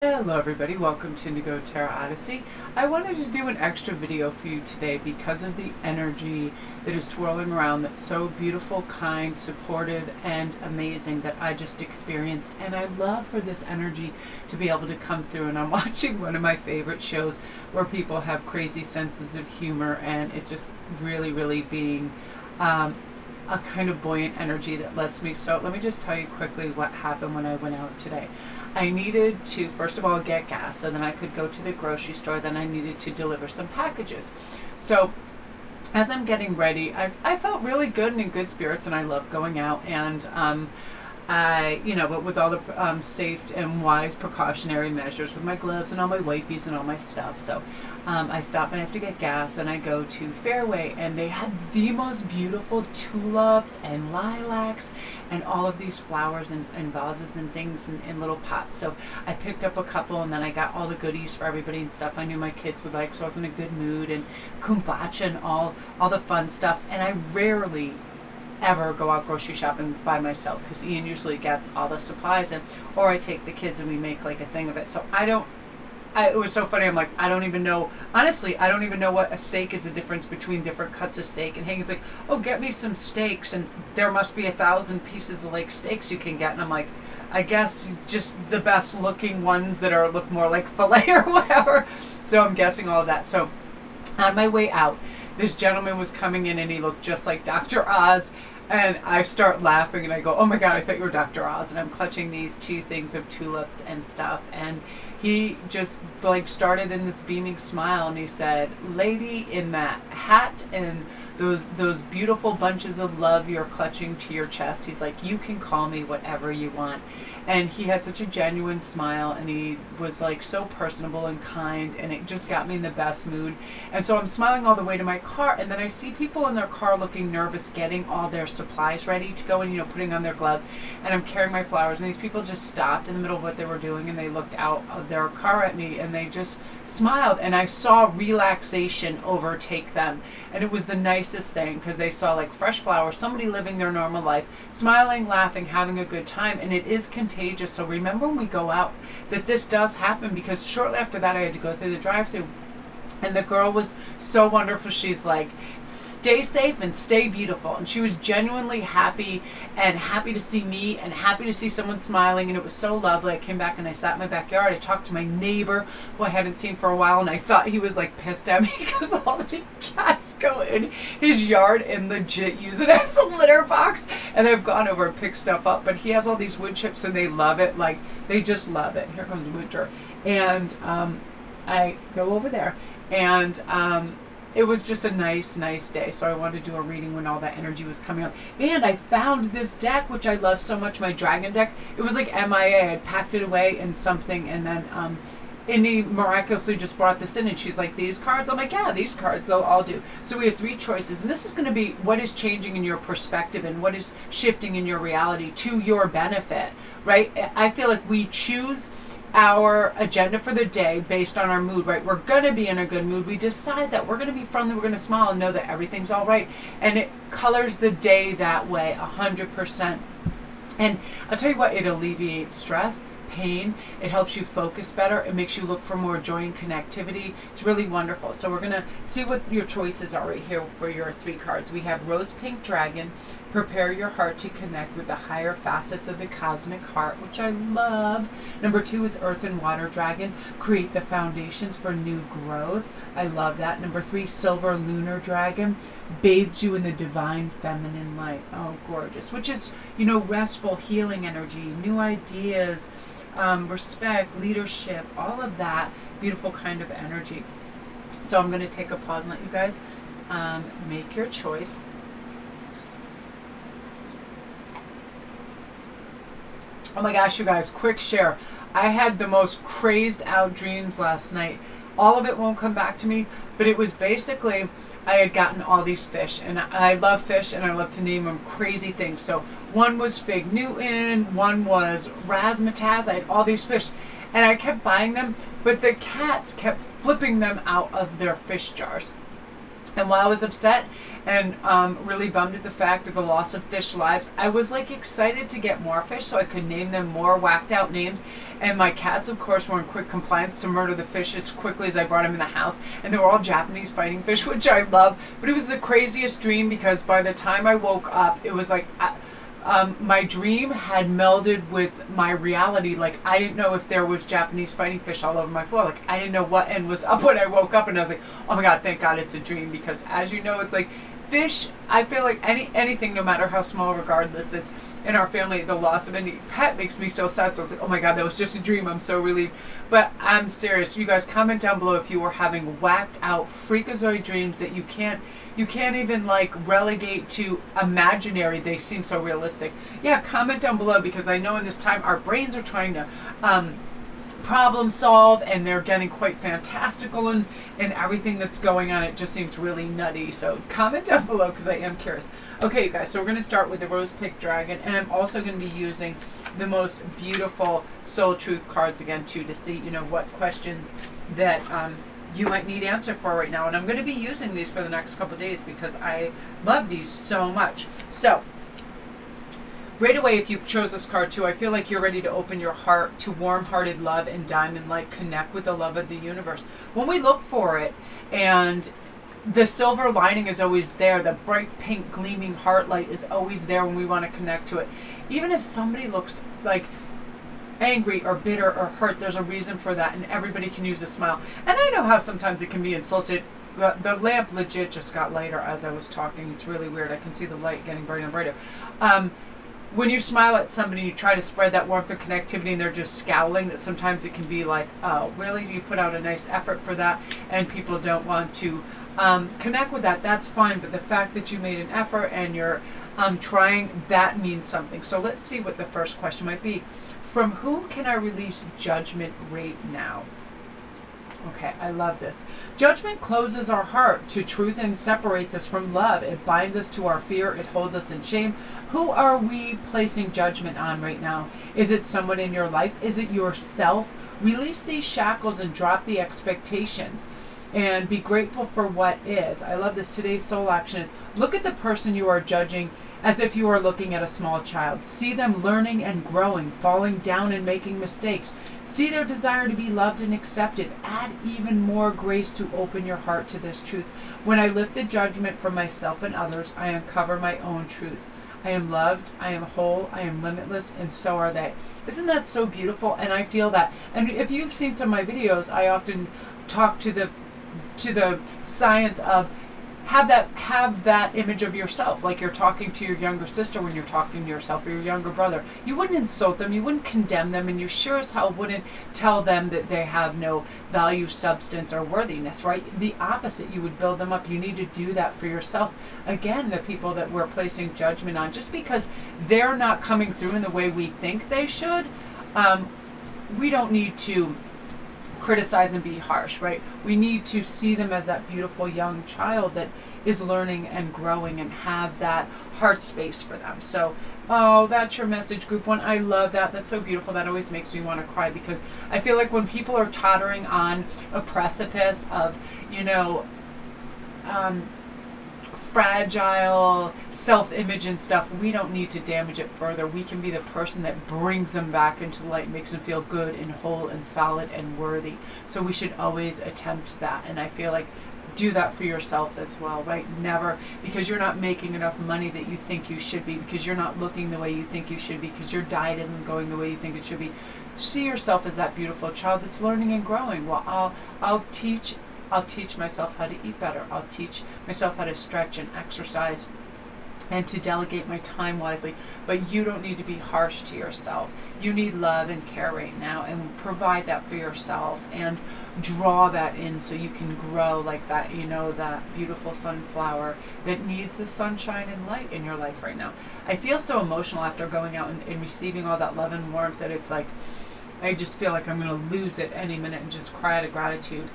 Hello everybody, welcome to Indigo Tarot Odyssey. I wanted to do an extra video for you today because of the energy that is swirling around that's so beautiful, kind, supportive, and amazing that I just experienced. And I love for this energy to be able to come through. And I'm watching one of my favorite shows where people have crazy senses of humor, and it's just really being a kind of buoyant energy that lets me. So let me just tell you quickly what happened when I went out today. I needed to, first of all, get gas so then I could go to the grocery store. Then I needed to deliver some packages. So as I'm getting ready, I felt really good and in good spirits, and I love going out. And but with all the safe and wise precautionary measures with my gloves and all my wipies and all my stuff. So I stop and I have to get gas. Then I go to Fairway, and they had the most beautiful tulips and lilacs and all of these flowers and vases and things in little pots. So I picked up a couple, and then I got all the goodies for everybody and stuff I knew my kids would like. So I was in a good mood, and kombucha and all the fun stuff. And I rarely ever go out grocery shopping by myself because Ian usually gets all the supplies, or I take the kids and we make like a thing of it. So it was so funny. I'm like, I don't even know. Honestly, I don't even know what a steak is, the difference between different cuts of steak. And Hagen's like, oh, get me some steaks. And there must be 1,000 pieces of like steaks you can get. And I'm like, I guess just the best looking ones that look more like filet or whatever. So I'm guessing all of that. So on my way out, this gentleman was coming in and he looked just like Dr. Oz. And I start laughing and I go, oh my God, I thought you were Dr. Oz. And I'm clutching these 2 things of tulips and stuff. And he just like started in this beaming smile, and he said, lady in that hat and those beautiful bunches of love you're clutching to your chest, he's like, you can call me whatever you want. And he had such a genuine smile, and he was like so personable and kind, and it just got me in the best mood. And so I'm smiling all the way to my car, and then I see people in their car looking nervous, getting all their supplies ready to go and, putting on their gloves, and I'm carrying my flowers, and these people just stopped in the middle of what they were doing, and they looked out of their car at me, and they just smiled, and I saw relaxation overtake them. And it was the nicest thing, because they saw like fresh flowers, somebody living their normal life, smiling, laughing, having a good time. And it is contagious. So remember when we go out that this does happen, because shortly after that I had to go through the drive-thru. And the girl was so wonderful. She's like, stay safe and stay beautiful. And she was genuinely happy, and happy to see me, and happy to see someone smiling. And it was so lovely. I came back and I sat in my backyard. I talked to my neighbor, who I hadn't seen for a while, and I thought he was like pissed at me because all the cats go in his yard and legit use it as a litter box. And I've gone over and picked stuff up, but he has all these wood chips and they love it. Like, they just love it. Here comes winter. And I go over there. And it was just a nice day. So I wanted to do a reading when all that energy was coming up. And I found this deck, which I love so much, my dragon deck. It was like MIA. I had packed it away in something, and then Indy miraculously just brought this in, and she's like, these cards? I'm like, yeah, these cards, they'll all do. So we have 3 choices, and this is going to be what is changing in your perspective and what is shifting in your reality to your benefit, right? I feel like we choose our agenda for the day based on our mood, right? We're going to be in a good mood. We decide that we're going to be friendly, we're going to smile and know that everything's all right. And it colors the day that way 100%. And I'll tell you what, it alleviates stress, pain. It helps you focus better. It makes you look for more joy and connectivity. It's really wonderful. So we're going to see what your choices are right here for your 3 cards. We have Rose Pink Dragon, prepare your heart to connect with the higher facets of the cosmic heart, which I love. Number 2 is Earth and Water Dragon, create the foundations for new growth. I love that. Number 3, Silver Lunar Dragon, bathes you in the divine feminine light. Oh, gorgeous. Which is, restful, healing energy, new ideas, respect, leadership, all of that beautiful kind of energy. So I'm going to take a pause and let you guys make your choice. Oh my gosh, you guys, quick share. I had the most crazed out dreams last night. All of it won't come back to me, but it was basically, I had gotten all these fish, and I love fish, and I love to name them crazy things. So one was Fig Newton, one was Razzmatazz. I had all these fish, and I kept buying them, but the cats kept flipping them out of their fish jars. And while I was upset and really bummed at the fact of the loss of fish lives, I was like excited to get more fish so I could name them more whacked out names. And my cats, of course, were in quick compliance to murder the fish as quickly as I brought them in the house. And they were all Japanese fighting fish, which I love. But it was the craziest dream because by the time I woke up, it was like my dream had melded with my reality. Like, I didn't know if there was Japanese fighting fish all over my floor. Like, I didn't know what end was up when I woke up, and I was like, oh my God, thank God it's a dream. Because as you know, it's like fish, I feel like anything, no matter how small, regardless, that's in our family, the loss of any pet makes me so sad. So I was like, oh my God, that was just a dream. I'm so relieved. But I'm serious. You guys comment down below if you were having whacked out freakazoid dreams that you can't even like relegate to imaginary. They seem so realistic. Yeah, comment down below, because I know in this time our brains are trying to problem solve, and they're getting quite fantastical in everything that's going on. It just seems really nutty. So comment down below, because I am curious. Okay, you guys, so we're going to start with the Rose Pick Dragon, and I'm also going to be using the most beautiful Soul Truth cards again too, to see, you know, what questions that you might need answer for right now. And I'm going to be using these for the next couple of days because I love these so much. So right away, if you chose this card too, I feel like you're ready to open your heart to warm-hearted love and diamond-like connect with the love of the universe. When we look for it, and the silver lining is always there, the bright pink gleaming heart light is always there when we want to connect to it. Even if somebody looks like angry or bitter or hurt, there's a reason for that, and everybody can use a smile. And I know how sometimes it can be insulted. The lamp legit just got lighter as I was talking. It's really weird. I can see the light getting brighter and brighter. When you smile at somebody, you try to spread that warmth and connectivity, and they're just scowling, that sometimes it can be like, oh, really? You put out a nice effort for that, and people don't want to connect with that. That's fine, but the fact that you made an effort and you're trying, that means something. So let's see what the first question might be. From whom can I release judgment right now? Okay, I love this. Judgment closes our heart to truth and separates us from love. It binds us to our fear. It holds us in shame. Who are we placing judgment on right now? Is it someone in your life? Is it yourself? Release these shackles and drop the expectations and be grateful for what is. I love this. Today's soul action is look at the person you are judging as if you are looking at a small child. See them learning and growing, falling down and making mistakes. See their desire to be loved and accepted. Add even more grace to open your heart to this truth. When I lift the judgment from myself and others, I uncover my own truth. I am loved, I am whole, I am limitless, and so are they. Isn't that so beautiful? And I feel that. And if you've seen some of my videos, I often talk to the science of have that image of yourself, like you're talking to your younger sister when you're talking to yourself, or your younger brother. You wouldn't insult them, you wouldn't condemn them, and you sure as hell wouldn't tell them that they have no value, substance, or worthiness, right? The opposite, you would build them up. You need to do that for yourself. Again, the people that we're placing judgment on, just because they're not coming through in the way we think they should, we don't need to criticize and be harsh, right? We need to see them as that beautiful young child that is learning and growing, and have that heart space for them. So, oh, that's your message, group one. I love that. That's so beautiful. That always makes me want to cry, because I feel like when people are tottering on a precipice of, you know, fragile self-image and stuff, we don't need to damage it further. We can be the person that brings them back into light, makes them feel good and whole and solid and worthy. So we should always attempt that. And I feel like do that for yourself as well, right? Never, because you're not making enough money that you think you should be, because you're not looking the way you think you should be, because your diet isn't going the way you think it should be. See yourself as that beautiful child that's learning and growing. Well, I'll teach myself how to eat better. I'll teach myself how to stretch and exercise and to delegate my time wisely. But you don't need to be harsh to yourself. You need love and care right now, and provide that for yourself and draw that in so you can grow like that, you know, that beautiful sunflower that needs the sunshine and light in your life right now. I feel so emotional after going out and receiving all that love and warmth that it's like, I just feel like I'm going to lose it any minute and just cry out of gratitude.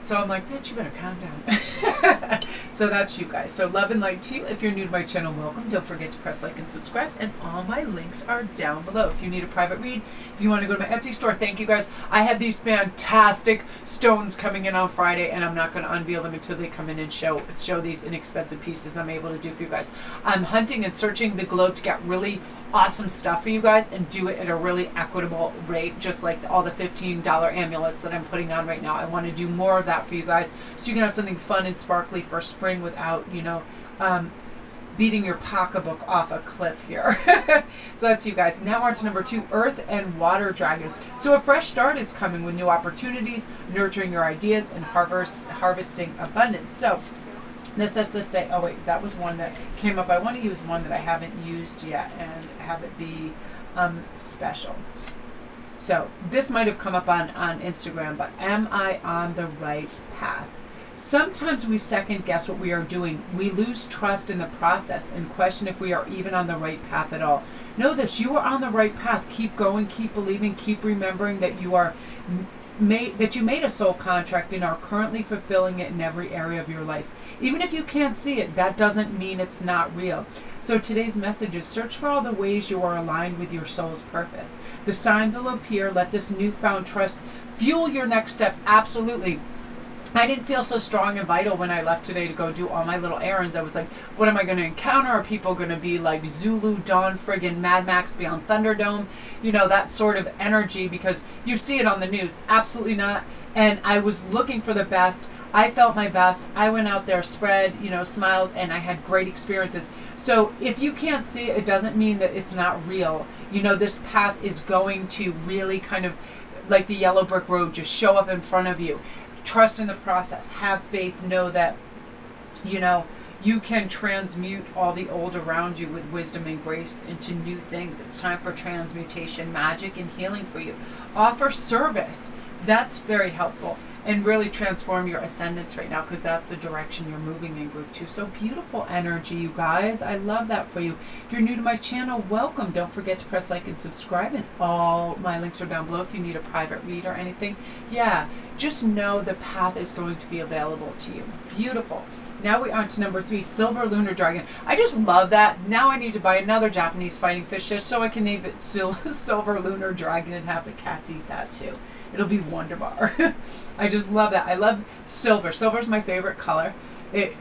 So I'm like, bitch, you better calm down. So that's you guys. So love and light to you. If you're new to my channel, welcome. Don't forget to press like and subscribe. And all my links are down below. If you need a private read, if you want to go to my Etsy store, thank you guys. I have these fantastic stones coming in on Friday, and I'm not going to unveil them until they come in and show these inexpensive pieces I'm able to do for you guys. I'm hunting and searching the globe to get really awesome stuff for you guys and do it at a really equitable rate, just like all the $15 amulets that I'm putting on right now. I want to do more of that for you guys so you can have something fun and sparkly for spring without, you know, beating your pocketbook off a cliff here. So that's you guys. Now on to number 2, Earth and Water Dragon. So a fresh start is coming with new opportunities, nurturing your ideas, and harvesting abundance. So this has to say, oh wait, that was one that came up. I want to use one that I haven't used yet and have it be special. So this might have come up on Instagram, but am I on the right path? Sometimes we second guess what we are doing. We lose trust in the process and question if we are even on the right path at all. Know this, you are on the right path. Keep going, keep believing, keep remembering that you are that you made a soul contract and are currently fulfilling it in every area of your life. Even if you can't see it, that doesn't mean it's not real. So today's message is search for all the ways you are aligned with your soul's purpose. The signs will appear. Let this newfound trust fuel your next step. Absolutely. I didn't feel so strong and vital when I left today to go do all my little errands. I was like, what am I going to encounter? Are people going to be like Zulu, Dawn, friggin' Mad Max beyond Thunderdome? You know, that sort of energy, because you see it on the news. Absolutely not. And I was looking for the best. I felt my best. I went out there, spread, you know, smiles, and I had great experiences. So if you can't see it, it doesn't mean that it's not real. You know, this path is going to really kind of, like the yellow brick road, just show up in front of you. Trust in the process. Have faith. Know that, you know, you can transmute all the old around you with wisdom and grace into new things. It's time for transmutation, magic, and healing for you. Offer service. That's very helpful. And really transform your ascendance right now, because that's the direction you're moving in, group 2. So beautiful energy, you guys. I love that for you. If you're new to my channel, welcome. Don't forget to press like and subscribe, and all my links are down below if you need a private read or anything. Yeah, just know the path is going to be available to you. Beautiful. Now we're on to number 3, Silver Lunar Dragon. I just love that. Now I need to buy another Japanese fighting fish just so I can name it Silver Lunar Dragon and have the cats eat that too. It'll be wonderbar. I just love that. I love silver. Silver's my favorite color. It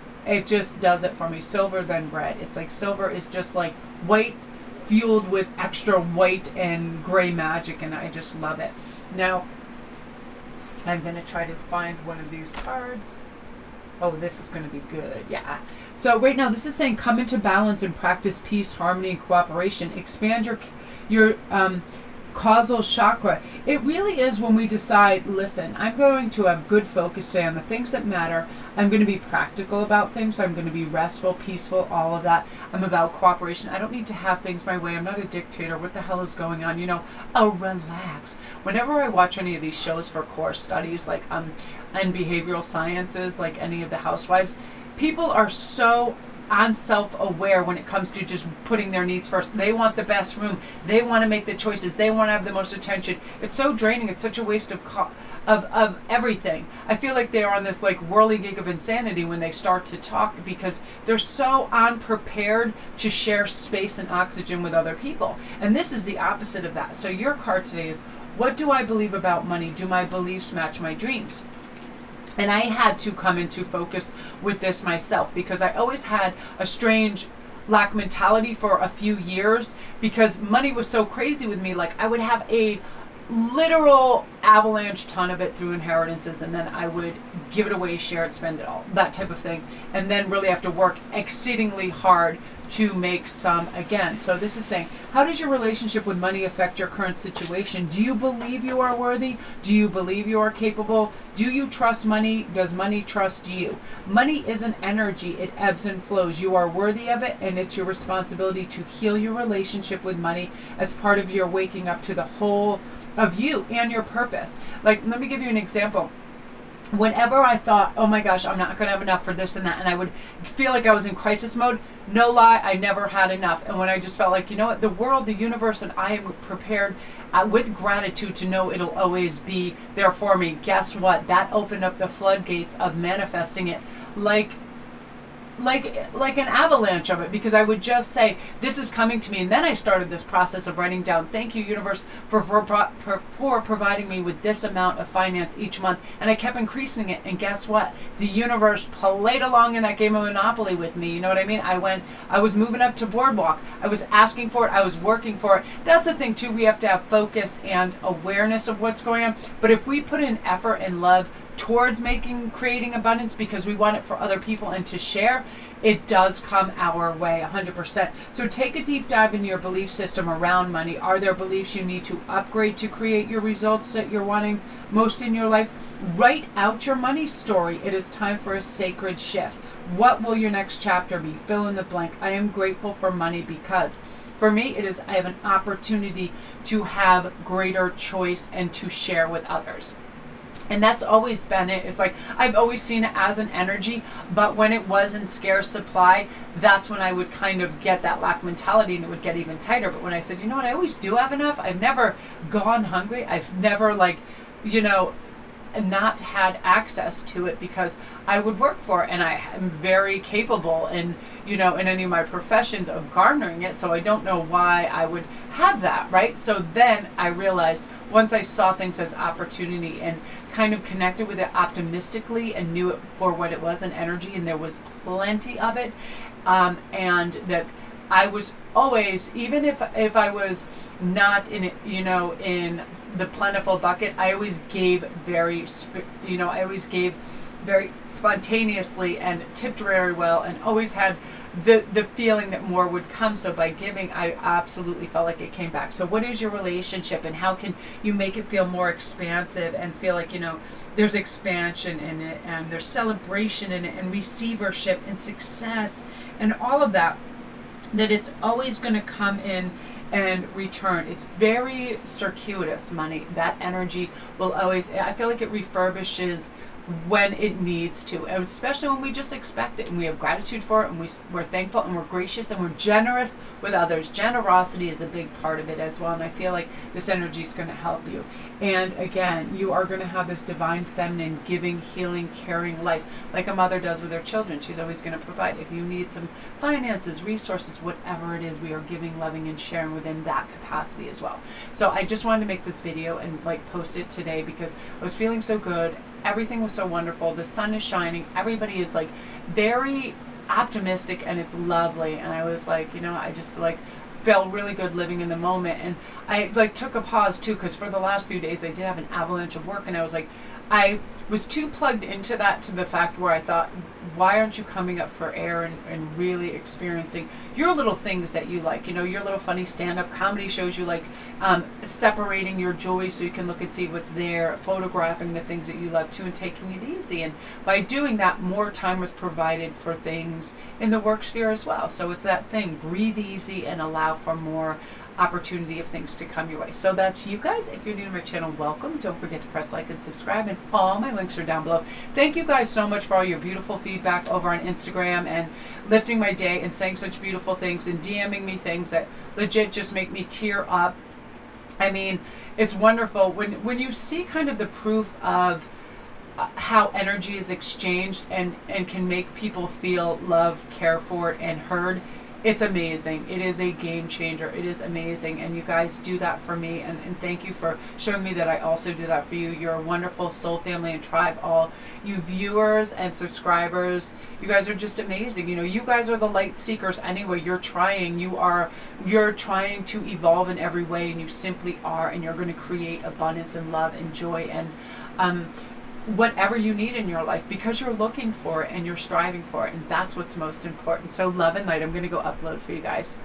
just does it for me. Silver then red. It's like silver is just like white fueled with extra white and gray magic, and I just love it. Now, I'm going to try to find one of these cards. Oh, this is going to be good. Yeah. So right now, this is saying come into balance and practice peace, harmony, and cooperation. Expand your causal chakra. It really is when we decide, listen, I'm going to have good focus today on the things that matter. I'm going to be practical about things. I'm going to be restful, peaceful, all of that. I'm about cooperation. I don't need to have things my way. I'm not a dictator. What the hell is going on? You know, relax. Whenever I watch any of these shows for course studies, like and behavioral sciences, like any of the housewives, people are so self-aware when it comes to just putting their needs first. They want the best room. They want to make the choices. They want to have the most attention. It's so draining. It's such a waste of everything. I feel like they're on this like whirligig of insanity when they start to talk, because they're so unprepared to share space and oxygen with other people. And this is the opposite of that. So your card today is, what do I believe about money? Do my beliefs match my dreams? And I had to come into focus with this myself, because I always had a strange lack mentality for a few years, because money was so crazy with me. Like I would have a literal avalanche ton of it through inheritances, and then I would give it away, share it, spend it all, that type of thing, and then really have to work exceedingly hard to make some again. So this is saying, how does your relationship with money affect your current situation? Do you believe you are worthy? Do you believe you are capable? Do you trust money? Does money trust you? Money is an energy. It ebbs and flows. You are worthy of it, and it's your responsibility to heal your relationship with money as part of your waking up to the whole of you and your purpose. Like, let me give you an example. whenever I thought, oh my gosh, I'm not going to have enough for this and that, and I would feel like I was in crisis mode, no lie, I never had enough. And when I just felt like, you know what, the world, the universe, and I am prepared with gratitude to know it'll always be there for me, guess what? That opened up the floodgates of manifesting it like an avalanche of it, because I would just say, this is coming to me. And then I started this process of writing down, thank you, universe, for providing me with this amount of finance each month. And I kept increasing it. And guess what? The universe played along in that game of Monopoly with me. You know what I mean? I was moving up to Boardwalk. I was asking for it. I was working for it. That's the thing too. We have to have focus and awareness of what's going on. But if we put in effort and love towards creating abundance because we want it for other people and to share, it does come our way 100%. So take a deep dive into your belief system around money. Are there beliefs you need to upgrade to create your results that you're wanting most in your life? Write out your money story. It is time for a sacred shift. What will your next chapter be? Fill in the blank. I am grateful for money because for me, I have an opportunity to have greater choice and to share with others. And that's always been it. It's like, I've always seen it as an energy, but when it was in scarce supply, that's when I would kind of get that lack mentality and it would get even tighter. But when I said, you know what, I always do have enough. I've never gone hungry. I've never not had access to it because I would work for it, and I am very capable in any of my professions of garnering it, so I don't know why I would have that, right? So then I realized, once I saw things as opportunity and kind of connected with it optimistically and knew it for what it was, an energy, and there was plenty of it, and that I was always, even if I was not in it, in the plentiful bucket, I always gave very spontaneously and tipped very well, and always had the feeling that more would come. So by giving, I absolutely felt like it came back. So what is your relationship, and how can you make it feel more expansive and feel like, there's expansion in it, and there's celebration in it, and receivership and success and all of that it's always going to come in and return. It's very circuitous, money. That energy will always, I feel like it refurbishes when it needs to, and especially when we just expect it and we have gratitude for it, and we're thankful and we're gracious and we're generous with others. Generosity is a big part of it as well, and I feel like this energy is going to help you. And again, you are going to have this divine feminine giving, healing, caring life like a mother does with her children. She's always going to provide. If you need some finances, resources, whatever it is, we are giving, loving, and sharing within that capacity as well. So I just wanted to make this video and post it today because I was feeling so good. Everything was so wonderful. The sun is shining. Everybody is very optimistic, and it's lovely. And I was like, I just felt really good living in the moment. And I took a pause too, because for the last few days I did have an avalanche of work, and I was too plugged into that, to the fact where I thought, why aren't you coming up for air and really experiencing your little things that you like, your little funny stand-up comedy shows you like, separating your joy so you can look and see what's there, photographing the things that you love too, and taking it easy. And by doing that, more time was provided for things in the work sphere as well. So it's that thing, breathe easy and allow for more opportunity of things to come your way. So that's you guys. If you're new to my channel, welcome. Don't forget to press like and subscribe, and all my links are down below. Thank you guys so much for all your beautiful feedback over on Instagram, and lifting my day and saying such beautiful things, and DMing me things that legit just make me tear up. I mean, it's wonderful when you see kind of the proof of how energy is exchanged and can make people feel loved, cared for, and heard. It's amazing. It is a game changer. It is amazing. And you guys do that for me. And thank you for showing me that I also do that for you. You're a wonderful soul family and tribe. All you viewers and subscribers, you guys are just amazing. You guys are the light seekers anyway. You're trying. You're trying to evolve in every way, and you simply are. And you're going to create abundance and love and joy and whatever you need in your life, because you're looking for it and you're striving for it, and that's what's most important. So love and light. I'm going to go upload for you guys.